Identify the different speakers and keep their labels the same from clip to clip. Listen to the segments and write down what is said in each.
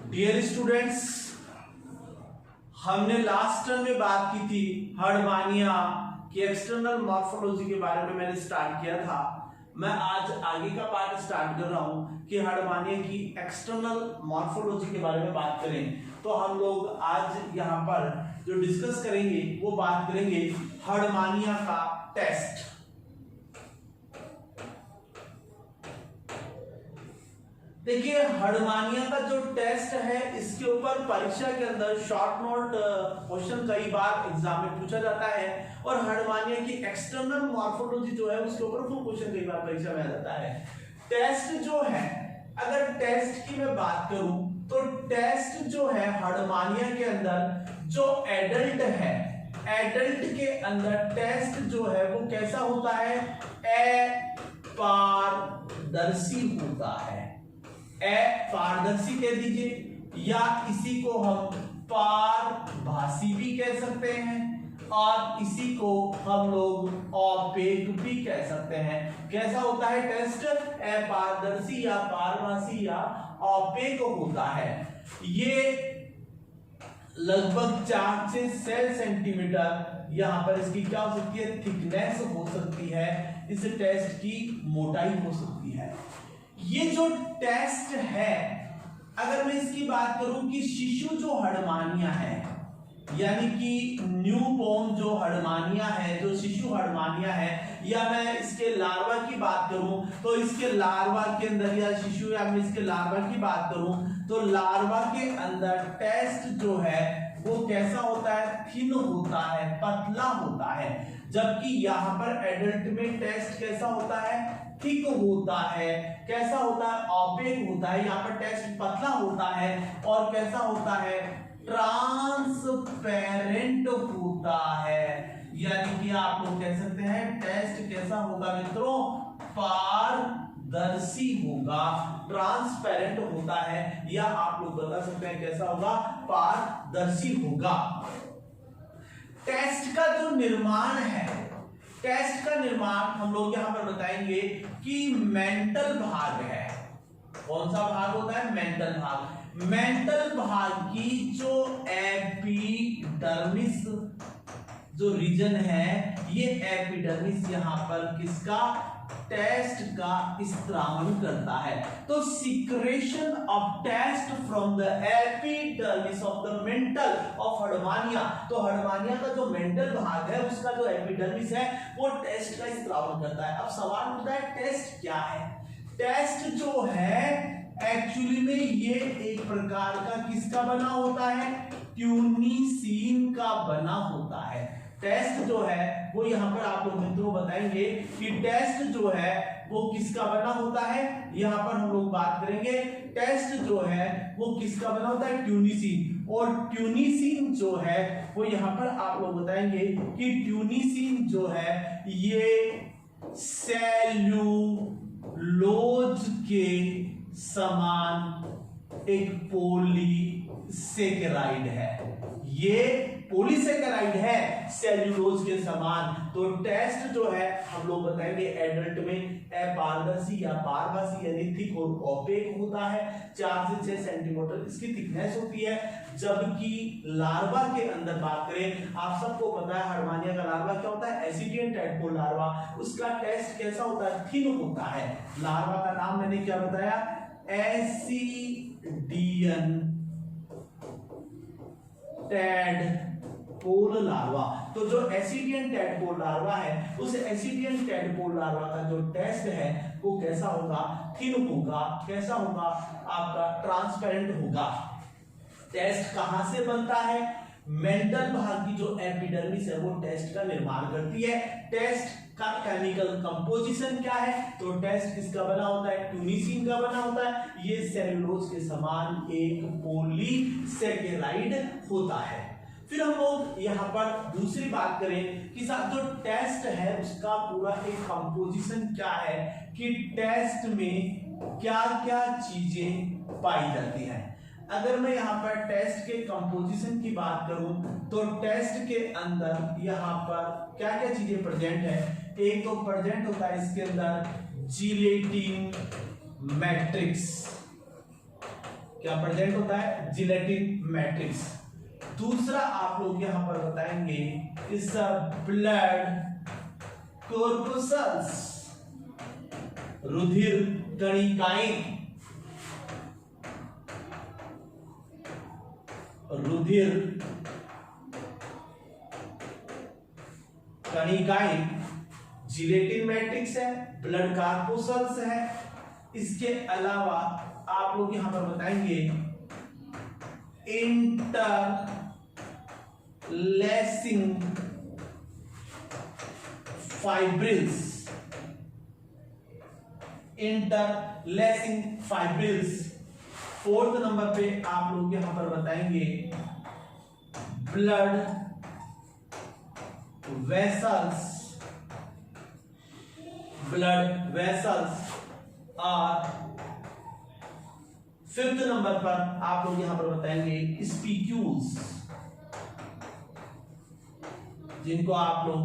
Speaker 1: Dear students, हमने last term में बात की थी हर्डमानिया की एक्सटर्नल मॉर्फोलॉजी के बारे में मैंने स्टार्ट किया था। मैं आज आगे का पार्ट स्टार्ट कर रहा हूं कि हर्डमानिया की एक्सटर्नल मॉर्फोलॉजी के बारे में बात करें। तो हम लोग आज यहाँ पर जो डिस्कस करेंगे वो बात करेंगे हर्डमानिया का टेस्ट। देखिए, हर्डमानिया का जो टेस्ट है इसके ऊपर परीक्षा के अंदर शॉर्ट नोट क्वेश्चन कई बार एग्जाम में पूछा जाता है और हर्डमानिया की एक्सटर्नल मॉर्फोलॉजी जो है उसके ऊपर फुल क्वेश्चन कई बार परीक्षा में आ जाता है। टेस्ट जो है, अगर टेस्ट की मैं बात करूं तो टेस्ट जो है हर्डमानिया के अंदर जो एडल्ट है, एडल्ट के अंदर टेस्ट जो है वो कैसा होता है, अपारदर्शी होता है। पारदर्शी कह दीजिए या इसी को हम पारभासी भी कह सकते हैं और इसी को हम लोग ऑपेक भी कह सकते हैं। कैसा होता है टेस्ट, अपारदर्शी या पारभासी या ऑपेक होता है। ये लगभग 4 से 6 सेंटीमीटर यहाँ पर इसकी क्या हो सकती है, थिकनेस हो सकती है। इस टेस्ट की मोटाई हो सकती है। ये जो टेस्ट है, अगर मैं इसकी बात करूं कि शिशु जो हर्डमानिया है यानी कि न्यूबॉर्न जो हर्डमानिया है, जो शिशु हर्डमानिया है, या मैं इसके लार्वा की बात करूं तो इसके लार्वा के अंदर या शिशु या मैं इसके लार्वा की बात करूं तो लार्वा के अंदर टेस्ट जो है वो कैसा होता है, थिन होता है, पतला होता है। जबकि यहाँ पर एडल्ट में टेस्ट कैसा होता है, थिक होता है। कैसा होता है, ऑपेक होता है। यहाँ पर टेस्ट पतला होता है और कैसा होता है, ट्रांसपेरेंट होता है। यानी कि आप लोग कह सकते हैं टेस्ट कैसा होगा मित्रों, पारदर्शी होगा, ट्रांसपेरेंट होता है, या आप लोग बता सकते हैं कैसा होगा, पारदर्शी होगा। टेस्ट का जो निर्माण है, टेस्ट का निर्माण हम लोग यहां पर बताएंगे कि मेंटल भाग है। कौन सा भाग होता है, मेंटल भाग। मेंटल भाग की जो एपिडर्मिस जो रीजन है, ये एपिडर्मिस यहां पर किसका, टेस्ट का स्त्रावन करता है। तो secretion of test from the epidermis of the mantle of Herdmania. तो हर्डमानिया का जो मेंटल भाग है उसका जो एपिडर्मिस है वो टेस्ट का स्त्रावन करता है। अब सवाल उठता है टेस्ट क्या है। टेस्ट जो है एक्चुअली में ये एक प्रकार का किसका बना होता है, ट्यूनिसिन का बना होता है। टेस्ट जो है वो यहाँ पर आप लोग मित्रों बताएंगे कि टेस्ट जो है वो किसका बना होता है। यहाँ पर हम लोग बात करेंगे टेस्ट जो है वो किसका बना होता है, ट्यूनिसिन। और ट्यूनिसिन जो है वो यहाँ पर आप लोग बताएंगे कि ट्यूनिसिन जो है ये सेल्यूलोज के समान एक पॉलीसेकेराइड है। ये पॉलीसेकेराइड है सेल्यूलोज के समान। तो टेस्ट जो है हम लोग बताएंगे एडल्ट में अपारदर्शी या पारभासी यानी थिक और ओपेक होता है। 4 से 6 सेंटीमीटर इसकी थिकनेस होती है। जबकि लार्वा के अंदर बात करें, आप सबको पता है हर्डमानिया का लार्वा क्या होता है, एसिडियन टैडपोल लार्वा। उसका टेस्ट कैसा होता है, थिन होता है। लार्वा का नाम मैंने क्या बताया, एसिडियन टैडपोल लार्वा। तो जो एसिडियन टैडपोल लार्वा है, उस एसिडियन टैडपोल लार्वा का जो टेस्ट है वो कैसा होगा, थिन होगा। कैसा होगा, आपका ट्रांसपेरेंट होगा। टेस्ट कहां से बनता है, मेंटल भाग की जो एपिडर्मिस है वो टेस्ट का निर्माण करती है। टेस्ट का केमिकल कंपोजिशन क्या है, तो टेस्ट किसका बना होता है, ट्यूनिसिन का बना होता है। ये सेल्यूलोज के समान एक पॉलीसेकेराइड होता है। फिर हम लोग यहाँ पर दूसरी बात करें कि साथ जो टेस्ट है उसका पूरा एक कंपोजिशन क्या है, कि टेस्ट में क्या क्या चीजें पाई जाती हैं। अगर मैं यहाँ पर टेस्ट के कंपोजिशन की बात करूं तो टेस्ट के अंदर यहाँ पर क्या क्या चीजें प्रेजेंट है। एक तो प्रेजेंट होता है इसके अंदर जिलेटिन मैट्रिक्स, क्या प्रेजेंट होता है, जिलेटिन मैट्रिक्स। दूसरा आप लोग यहां पर बताएंगे इस ब्लड कॉर्पस्कल्स, रुधिर कणिकाएं, रुधिर कणिकाएं जिलेटिन मैट्रिक्स है, ब्लड कॉर्पस्कल्स है। इसके अलावा आप लोग यहां पर बताएंगे interlacing fibrils, interlacing fibrils. Fourth number पे आप लोग यहां पर बताएंगे ब्लड वेसल्स, ब्लड वेसल्स। और फिफ्थ नंबर पर आप लोग यहां पर बताएंगे स्पीक्यूल्स, जिनको आप लोग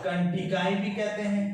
Speaker 1: कंटिकाएं भी कहते हैं।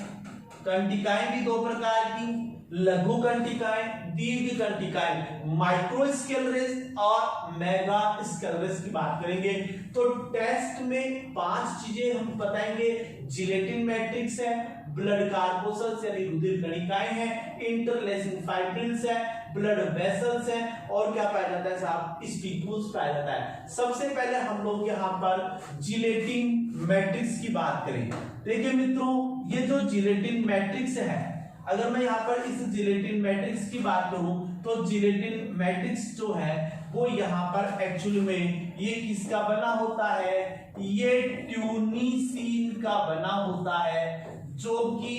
Speaker 1: कंटिकाएं भी दो प्रकार की, लघु कंटिकाएं, दीर्घ कंटिकाएं, माइक्रो स्केलरेस और मेगा स्केलरेस की बात करेंगे। तो टेस्ट में 5 चीजें हम बताएंगे, जिलेटिन मैट्रिक्स है, ब्लड कॉर्पस्कल्स यानी रुधिर कणिकाएं हैं, इंटरलेसिंग फाइब्रिल्स है, ब्लड वेसल्स है, और क्या पाया जाता है साहब, स्पीक्यूल्स पाया जाता है। सबसे पहले हम लोग यहाँ पर जिलेटिन मैट्रिक्स की बात करें। देखिए मित्रों, ये जो जिलेटिन मैट्रिक्स है, अगर मैं यहाँ पर इस जिलेटिन मैट्रिक्स की बात करूं तो जिलेटिन मैट्रिक्स जो है वो यहाँ पर एक्चुअली में ये किसका बना होता है, ये ट्यूनीसिन का बना होता है, जो कि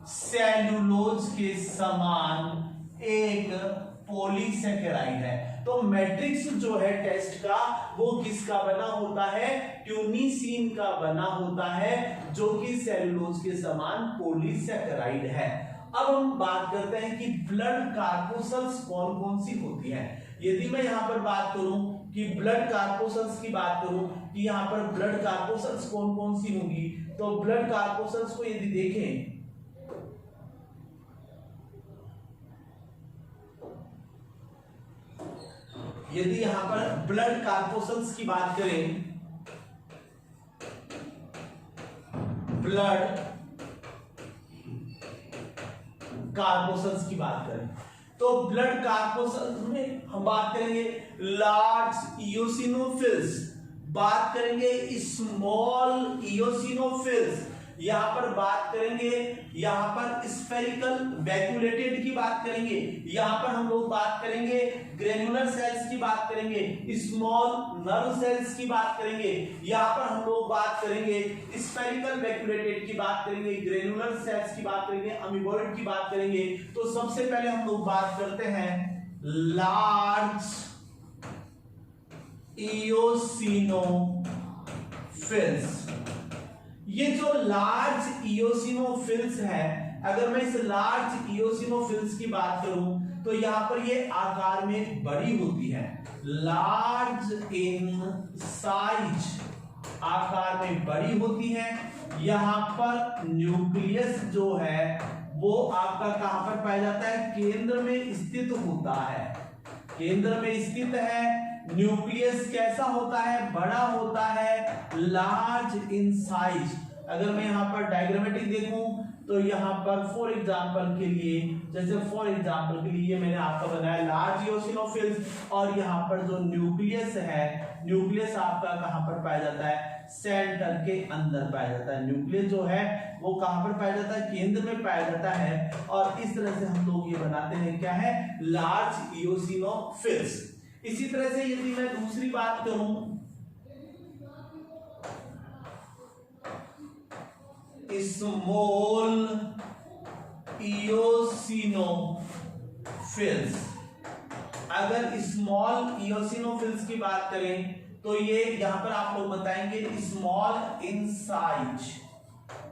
Speaker 1: सेलुलोज के समान एक पॉलीसेकेराइड है। तो मैट्रिक्स जो है टेस्ट का वो किसका बना होता है, ट्यूनीसिन का बना होता है, जो कि सेलुलोज के समान पॉलीसेकेराइड है। अब हम बात करते हैं कि ब्लड कॉर्पस्कल्स कौन कौन सी होती हैं। यदि मैं यहां पर बात करूं कि ब्लड कॉर्पस्कल्स की बात करूं कि यहां पर ब्लड कॉर्पस्कल्स कौन कौन सी होंगी, तो ब्लड कॉर्पस्कल्स को यदि देखें, यदि यहां पर ब्लड कॉर्पस्कल्स की बात करें, ब्लड कॉर्पस्कल्स की बात करें तो ब्लड कॉर्पस्कल्स में हम बात करेंगे लार्ज इओसिनोफिल्स, बात करेंगे स्मॉल इओसिनोफिल्स, यहां पर बात करेंगे, यहां पर स्फेरिकल वैक्यूलेटेड की बात करेंगे, यहां पर हम लोग बात करेंगे ग्रेनुलर सेल्स की बात करेंगे, स्मॉल नर्व सेल्स की बात करेंगे, यहां पर हम लोग बात करेंगे स्फेरिकल वैक्यूलेटेड की बात करेंगे, ग्रेनुलर सेल्स की बात करेंगे, अमीबॉइड की बात करेंगे। तो सबसे पहले हम लोग बात करते हैं लार्ज इओसिनोफिल्स। ये जो लार्ज इओसिनोफिल्स है, अगर मैं इस लार्ज इओसिनोफिल्स की बात करूं तो यहां पर ये आकार में बड़ी होती है, लार्ज इन साइज, आकार में बड़ी होती है। यहां पर न्यूक्लियस जो है वो आपका कहां पर पाया जाता है, केंद्र में स्थित होता है, केंद्र में स्थित है। न्यूक्लियस कैसा होता है, बड़ा होता है, लार्ज इन साइज। अगर मैं यहां पर डायग्रामेटिक देखूं तो यहां पर फॉर एग्जांपल के लिए, जैसे फॉर एग्जांपल के लिए मैंने आपका बनाया लार्ज इओसिनोफिल्स, और यहां पर जो न्यूक्लियस है, न्यूक्लियस आपका कहां पर पाया जाता है, सेंटर के अंदर पाया जाता है। न्यूक्लियस जो है वो कहां पर पाया जाता है, केंद्र में पाया जाता है। और इस तरह से हम लोग ये बनाते हैं, क्या है, लार्ज इओसिनोफिल्स। इसी तरह से यदि मैं दूसरी बात करूं, स्मॉल इओसिनोफिल्स, अगर स्मॉल इओसिनोफिल्स की बात करें तो ये यहां पर आप लोग बताएंगे स्मॉल इन साइज।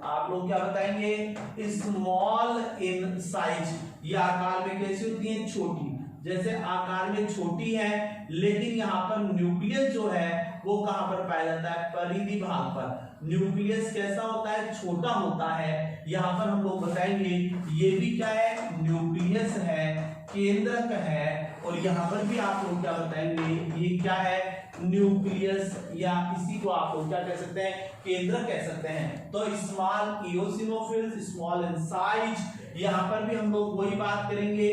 Speaker 1: आप लोग क्या बताएंगे, स्मॉल इन साइज। ये आकार में कैसी होती है, छोटी, जैसे आकार में छोटी है, लेकिन यहाँ पर न्यूक्लियस जो है वो कहां पर पाया जाता है, परिधि भाग पर। न्यूक्लियस कैसा होता है, छोटा होता है। यहां पर हम लोग बताएंगे ये भी क्या है, न्यूक्लियस है, केंद्रक है, और यहाँ पर भी आप लोग क्या बताएंगे, ये क्या है, न्यूक्लियस, या इसी को आप लोग क्या कह सकते हैं, केंद्रक कह सकते हैं। तो small eosinophils, small in size, यहाँ पर भी हम लोग वही बात करेंगे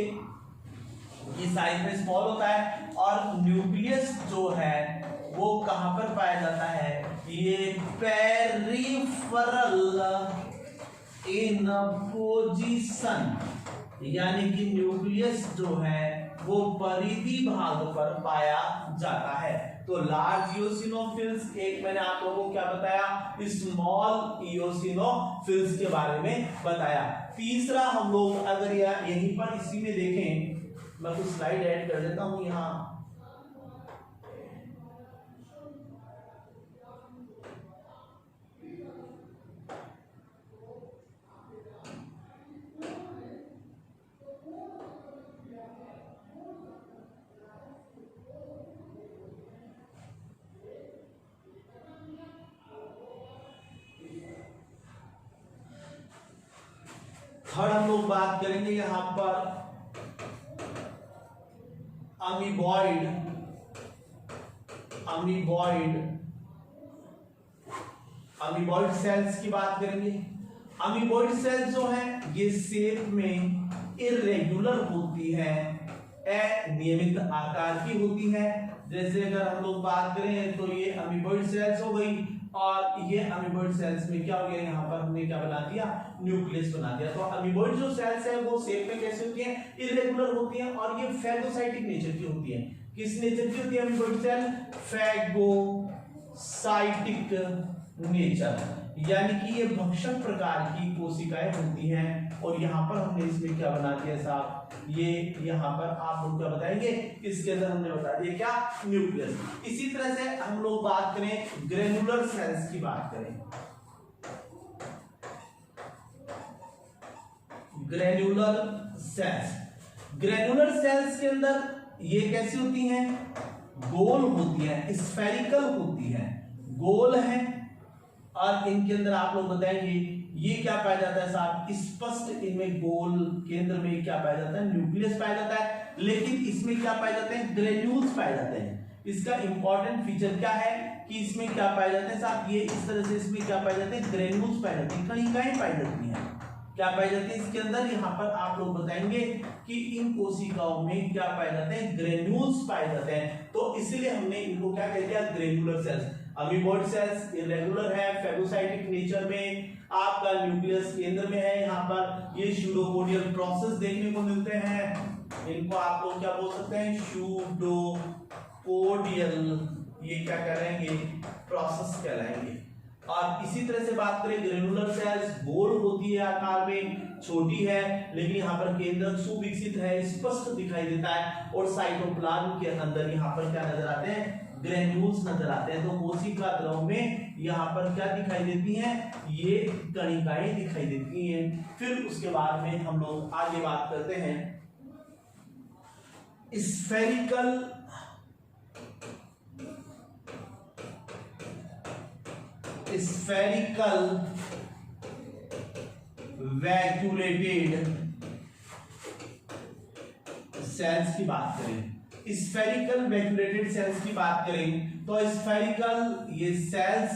Speaker 1: कि साइज में स्मॉल होता है, और न्यूक्लियस जो है वो कहां पर पाया जाता है, ये पेरिफेरल इन पोजीशन, यानी कि न्यूक्लियस जो है वो परिधि भाग पर पाया जाता है। तो लार्ज इओसिनोफिल्स, एक मैंने आप लोगों को क्या बताया, स्मॉल इओसिनोफिल्स के बारे में बताया। तीसरा हम लोग अगर यहीं पर इसी में देखें, मैं कुछ स्लाइड ऐड कर देता हूं यहां। थर्ड हम लोग बात करेंगे यहां पर अमीबॉइड सेल्स की बात करेंगे। अमीबॉइड सेल्स जो है ये शेप में इरेगुलर होती है, अनियमित आकार की होती है। जैसे अगर हम लोग बात करें तो ये अमीबॉइड सेल्स हो गई, और ये अमीबॉइड सेल्स में क्या हो गया, यहाँ पर हमने क्या बना दिया, न्यूक्लियस बना दिया। तो अमीबॉइड जो सेल्स है वो शेप में कैसे होती हैं, इरेगुलर होती हैं, और ये फेगोसाइटिक नेचर की होती है। किस नेचर की होती है अमीबॉइड सेल, फेगोसाइटिक नेचर, यानी कि ये भक्षक प्रकार की कोशिकाएं होती हैं। और यहाँ पर हमने इसमें क्या बना दिया साहब, ये यहाँ पर आप लोग क्या बताएंगे, इसके अंदर हमने बता दिया क्या, न्यूक्लियस। इसी तरह से हम लोग बात करें ग्रेनुलर सेल्स की बात करें, ग्रेनुलर सेल्स के अंदर ये कैसी होती हैं, गोल होती है, स्फेरिकल होती है, गोल है, और इनके अंदर आप लोग बताएंगे ये क्या पाया जाता है साहब, स्पष्ट इनमें गोल केंद्र में क्या पाया जाता है, न्यूक्लियस पाया जाता है। लेकिन इसमें क्या पाए जाते हैं, ग्रेन्यूल्स पाए जाते हैं। इसका इंपॉर्टेंट फीचर क्या है कि इसमें क्या पाए जाते हैं साहब, ये इस तरह से इसमें क्या पाए जाते हैं, ग्रेन्यूल्स पाए जाते हैं। कहीं कहीं पाई जाती है, क्या पाई जाती है इसके अंदर, यहाँ पर आप लोग बताएंगे कि इन कोशिकाओं में क्या पाए जाते हैं, ग्रेन्यूल्स पाए जाते हैं। तो इसलिए हमने इनको क्या कह दिया, granular cells. Amoeboid cells irregular है, फेगोसाइटिक नेचर में, आपका न्यूक्लियस केंद्र में है, यहाँ पर ये स्यूडोपोडियल प्रोसेस देखने को मिलते हैं। इनको आप लोग क्या बोल सकते हैं, स्यूडोपोडियल, ये क्या करेंगे, प्रोसेस कहलाएंगे। और इसी तरह से बात करें ग्रेनुलर सेल्स, गोल होती है आकार में, छोटी है, लेकिन यहाँ पर केंद्रक सुविकसित है, स्पष्ट दिखाई देता है, और साइटोप्लाज्म के अंदर यहाँ पर क्या नजर आते हैं, ग्रेन्यूल्स नजर आते हैं। तो कोशिका द्रव में यहाँ पर क्या दिखाई देती हैं, ये कणिकाएं दिखाई देती हैं। फिर उसके बाद में हम लोग आगे बात करते हैं स्फेरिकल वैक्यूलेटेड सेल्स की बात करें, स्फेरिकल वैक्यूलेटेड सेल्स की बात करें तो स्फेरिकल ये सेल्स,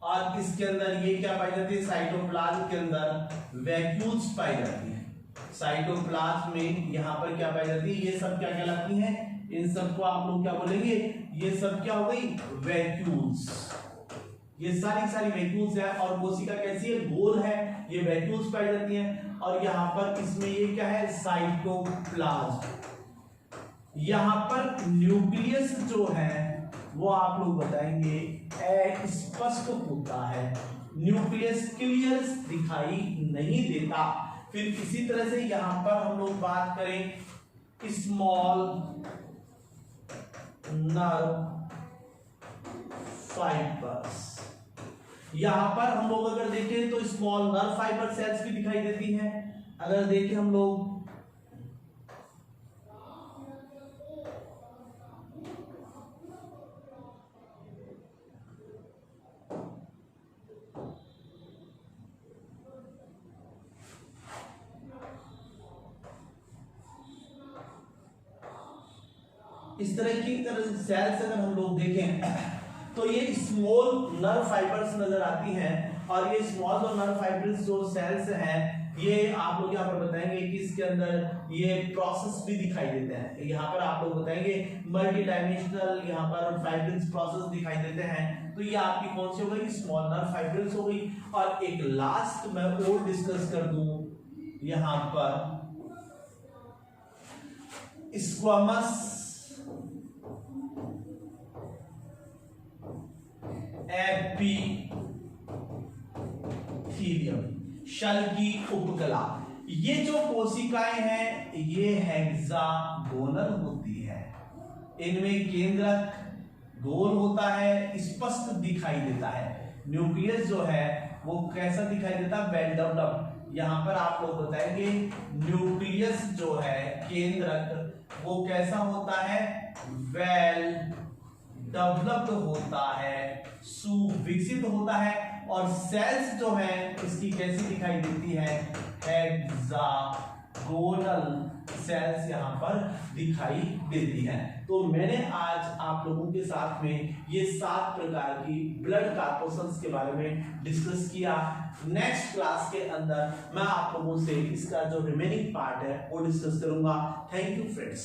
Speaker 1: और इसके अंदर ये क्या पाई जाती है, साइटोप्लाज्म के अंदर वैक्यूल्स पाई जाती है। साइटोप्लाज्म में यहाँ पर क्या पाई जाती है, ये सब क्या कहलाती हैं, इन सबको आप लोग क्या बोलेंगे, ये सब क्या हो गई, वैक्यूल्स। ये सारी वैक्यूल्स है, और कोशिका कैसी है, गोल है, ये वैक्यूल्स पाई जाती हैं। और यहाँ पर इसमें ये क्या है, साइटोप्लाज्म। यहाँ पर न्यूक्लियस जो है वो आप लोग बताएंगे स्पष्ट होता है, न्यूक्लियस क्लियर दिखाई नहीं देता। फिर इसी तरह से यहाँ पर हम लोग बात करें स्मॉल नर्व फाइबर्स, यहां पर हम लोग अगर देखें तो स्मॉल नर्व फाइबर सेल्स भी दिखाई देती हैं। अगर देखें हम लोग इस तरह की सेल्स अगर हम लोग देखें तो ये स्मॉल नर्व फाइबर्स नजर आती हैं, और ये स्मॉल और नर्व फाइबर्स जो सेल्स हैं ये आप लोग यहाँ पर बताएंगे कि इसके अंदर ये प्रोसेस भी दिखाई देते हैं। यहाँ पर आप लोग बताएंगे मल्टी डायमेंशनल यहाँ पर फाइब्रिल्स प्रोसेस दिखाई देते हैं। तो ये आपकी कौन सी हो गई, स्मॉल नर्व फाइब्रिल्स हो गई। और एक लास्ट मैं और डिस्कस कर दूं यहाँ पर स्क्वामस एपिथीलियम, शल की उपकला। ये जो कोशिकाएं हैं ये हेक्सागोनल होती है, इनमें केंद्रक गोल होता है, स्पष्ट दिखाई देता है। न्यूक्लियस जो है वो कैसा दिखाई देता है, वेल डेवलप्ड। यहां पर आप लोग बताएंगे न्यूक्लियस जो है केंद्रक वो कैसा होता है, वेल डेवलप्ड होता है, सुविकसित होता है। और सेल्स जो है इसकी कैसी दिखाई देती है, हेक्सागोनल सेल्स यहां पर दिखाई देती हैं। तो मैंने आज आप लोगों के साथ में ये 7 प्रकार की ब्लड कॉर्पोसल्स के बारे में डिस्कस किया। नेक्स्ट क्लास के अंदर मैं आप लोगों से इसका जो रिमेनिंग पार्ट है वो डिस्कस करूंगा। Thank you friends.